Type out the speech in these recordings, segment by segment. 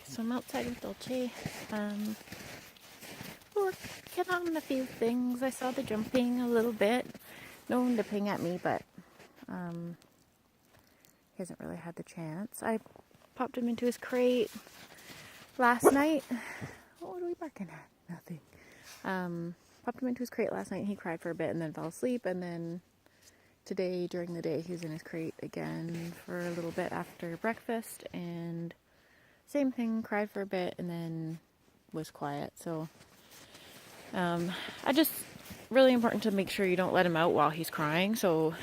So I'm outside with Dolce. We're working on a few things. I saw the jumping a little bit. No nipping at me, but he hasn't really had the chance. I popped him into his crate last night. What are we barking at? Nothing. Popped him into his crate last night and he cried for a bit and then fell asleep. And then today, during the day, he was in his crate again for a little bit after breakfast. And same thing, cried for a bit and then was quiet. So really important to make sure you don't let him out while he's crying. So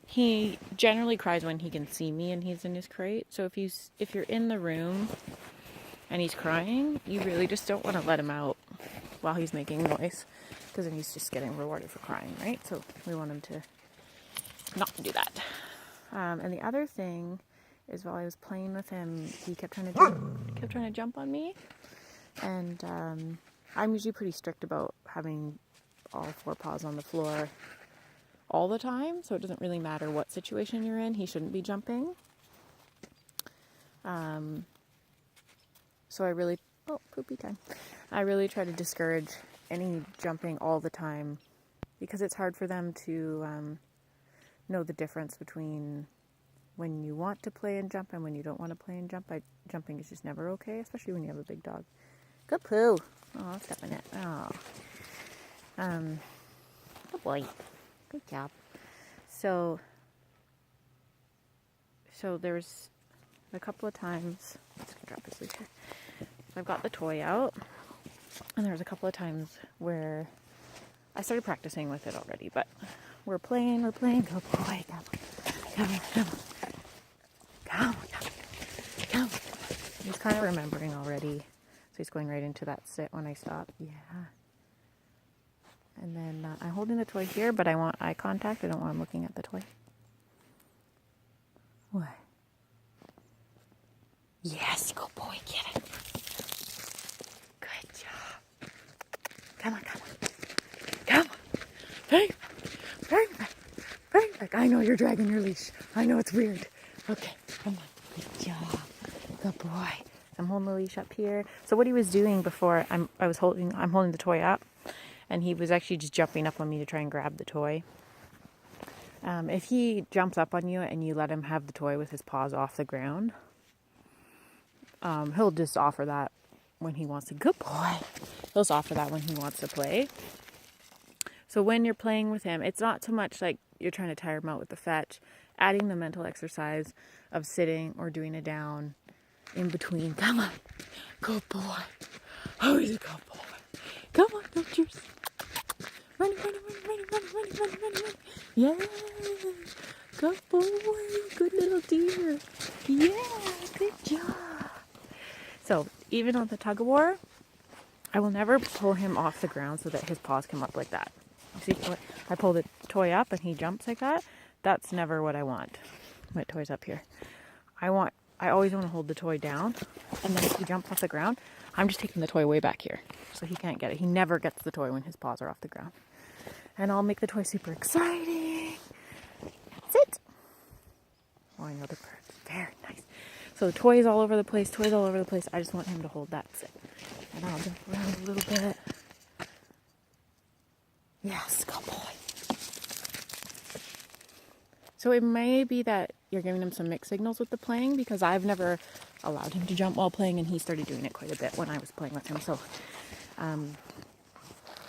he generally cries when he can see me and he's in his crate. So if you're in the room and he's crying, you really just don't want to let him out while he's making noise, because then he's just getting rewarded for crying, right? So we want him to not do that. And the other thing is, while I was playing with him, he kept trying to jump on me, and I'm usually pretty strict about having all four paws on the floor all the time, so it doesn't really matter what situation you're in, he shouldn't be jumping. So poopy time. I really try to discourage any jumping all the time, because it's hard for them to know the difference between when you want to play and jump and when you don't want to play and jump. Jumping is just never okay, especially when you have a big dog. Good poo. Oh, step in it. Oh. Good boy. Good job. So there's a couple of times, I'm just gonna drop this leash here. I've got the toy out, and there's a couple of times where I started practicing with it already, but we're playing. Good boy, come on. He's kind of remembering already, so he's going right into that sit when I stop. Yeah. And then I'm holding the toy here, but I want eye contact. I don't want him looking at the toy. What? Yes, good boy, get it. Good job. Come on. Bring back. I know you're dragging your leash. I know it's weird. Okay, come on. Good job. Good boy. I'm holding the leash up here. So what he was doing before, I'm holding the toy up, and he was actually just jumping up on me to try and grab the toy. If he jumps up on you and you let him have the toy with his paws off the ground, he'll just offer that when he wants to. Good boy. He'll just offer that when he wants to play. So when you're playing with him, it's not so much like you're trying to tire him out with the fetch. Adding the mental exercise of sitting or doing a down in between. Come on. Good boy. Oh, he's a good boy. Come on, Dolce. Running. Yeah. Good boy. Good little deer. Yeah. Good job. So even on the tug of war, I will never pull him off the ground so that his paws come up like that. You see, I pull the toy up and he jumps like that. That's never what I want. My toy's up here. I always want to hold the toy down, and then if he jumps off the ground, I'm just taking the toy way back here, so he can't get it. He never gets the toy when his paws are off the ground. And I'll make the toy super exciting. Sit. Oh, I know the birds. Very nice. So the toys all over the place. I just want him to hold that sit. And I'll jump around a little bit. Yes, good boy. So it may be that you're giving him some mixed signals with the playing, because I've never allowed him to jump while playing, and he started doing it quite a bit when I was playing with him.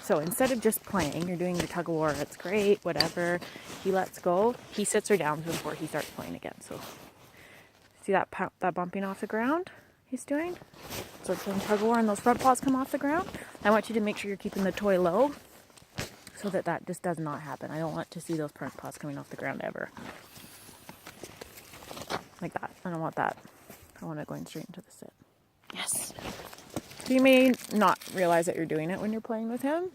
So instead of just playing, you're doing the tug of war, it's great, whatever. He lets go, he sits her down before he starts playing again. So see that bumping off the ground he's doing? So it's doing tug of war and those front paws come off the ground. I want you to make sure you're keeping the toy low so that just does not happen. I don't want to see those front paws coming off the ground ever. Like that. I don't want that. I want it going straight into the sit. Yes. So you may not realize that you're doing it when you're playing with him,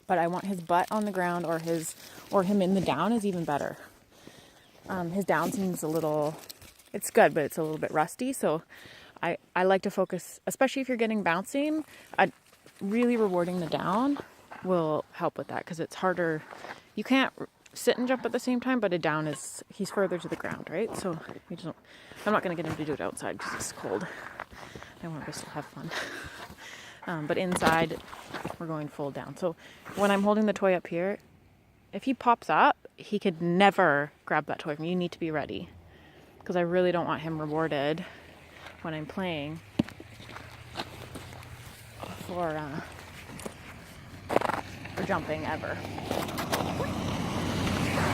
but I want his butt on the ground, or him in the down is even better. His down seems it's good, but it's a little bit rusty. So I like to focus, especially if you're getting bouncing, really rewarding the down will help with that, because it's harder. You can't sit and jump at the same time, but a down he's further to the ground, right? So I'm not going to get him to do it outside because it's cold. I want us to have fun. But inside, we're going full down. So when I'm holding the toy up here, if he pops up, he could never grab that toy from me. You need to be ready. Because I really don't want him rewarded when I'm playing for jumping ever.